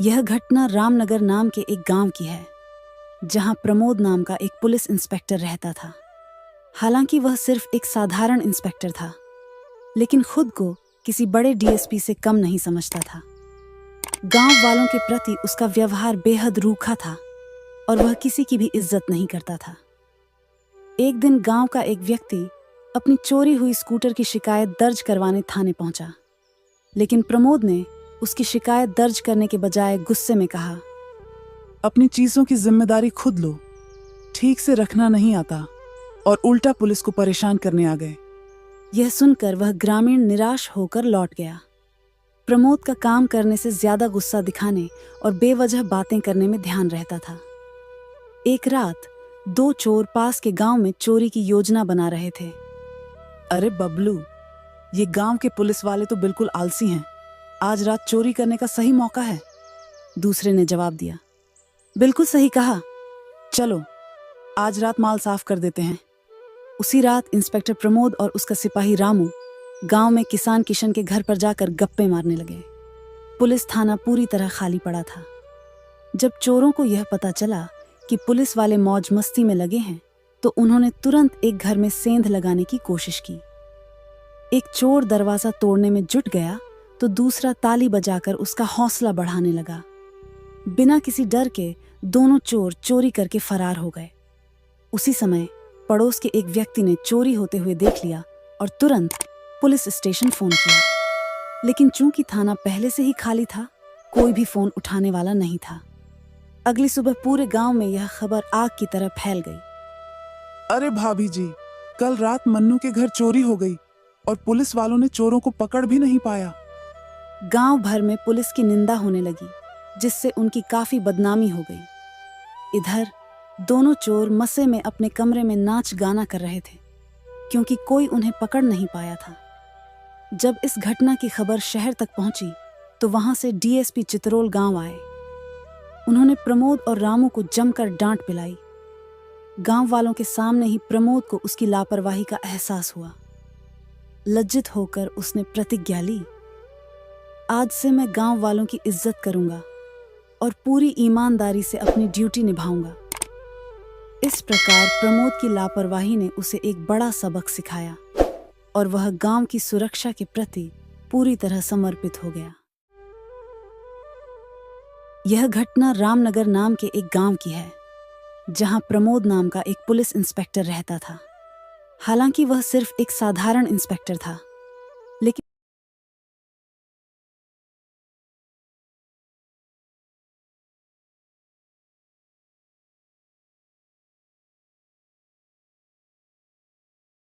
यह घटना रामनगर नाम के एक गांव की है, जहां प्रमोद नाम का एक पुलिस इंस्पेक्टर रहता था। हालांकि वह सिर्फ एक साधारण इंस्पेक्टर था, लेकिन खुद को किसी बड़े डीएसपी से कम नहीं समझता था। गांव वालों के प्रति उसका व्यवहार बेहद रूखा था और वह किसी की भी इज्जत नहीं करता था। एक दिन गांव का एक व्यक्ति अपनी चोरी हुई स्कूटर की शिकायत दर्ज करवाने थाने पहुंचा, लेकिन प्रमोद ने उसकी शिकायत दर्ज करने के बजाय गुस्से में कहा, अपनी चीजों की जिम्मेदारी खुद लो, ठीक से रखना नहीं आता और उल्टा पुलिस को परेशान करने आ गए। यह सुनकर वह ग्रामीण निराश होकर लौट गया। प्रमोद का काम करने से ज्यादा गुस्सा दिखाने और बेवजह बातें करने में ध्यान रहता था। एक रात दो चोर पास के गांव में चोरी की योजना बना रहे थे। अरे बबलू, ये गांव के पुलिस वाले तो बिल्कुल आलसी हैं। आज रात चोरी करने का सही मौका है। दूसरे ने जवाब दिया, बिल्कुल सही कहा, चलो आज रात माल साफ कर देते हैं। उसी रात इंस्पेक्टर प्रमोद और उसका सिपाही रामू गांव में किसान किशन के घर पर जाकर गप्पे मारने लगे। पुलिस थाना पूरी तरह खाली पड़ा था। जब चोरों को यह पता चला कि पुलिस वाले मौज मस्ती में लगे हैं, तो उन्होंने तुरंत एक घर में सेंध लगाने की कोशिश की। एक चोर दरवाजा तोड़ने में जुट गया तो दूसरा ताली बजाकर उसका हौसला बढ़ाने लगा। बिना किसी डर के दोनों चोर चोरी करके फरार हो गए। उसी समय पड़ोस के एक व्यक्ति ने चोरी होते हुए देख लिया और तुरंत पुलिस स्टेशन फोन किया, लेकिन चूंकि थाना पहले से ही खाली था, कोई भी फोन उठाने वाला नहीं था। अगली सुबह पूरे गांव में यह खबर आग की तरह फैल गई। अरे भाभी जी, कल रात मन्नू के घर चोरी हो गई और पुलिस वालों ने चोरों को पकड़ भी नहीं पाया। गांव भर में पुलिस की निंदा होने लगी, जिससे उनकी काफी बदनामी हो गई। इधर दोनों चोर मसे में अपने कमरे में नाच गाना कर रहे थे, क्योंकि कोई उन्हें पकड़ नहीं पाया था। जब इस घटना की खबर शहर तक पहुंची, तो वहां से डीएसपी चितरोल गांव आए। उन्होंने प्रमोद और रामू को जमकर डांट पिलाई। गांव वालों के सामने ही प्रमोद को उसकी लापरवाही का एहसास हुआ। लज्जित होकर उसने प्रतिज्ञा ली, आज से मैं गांव वालों की इज्जत करूंगा और पूरी ईमानदारी से अपनी ड्यूटी निभाऊंगा। इस प्रकार प्रमोद की लापरवाही ने उसे एक बड़ा सबक सिखाया और वह गांव की सुरक्षा के प्रति पूरी तरह समर्पित हो गया। यह घटना रामनगर नाम के एक गांव की है, जहां प्रमोद नाम का एक पुलिस इंस्पेक्टर रहता था। हालांकि वह सिर्फ एक साधारण इंस्पेक्टर था, लेकिन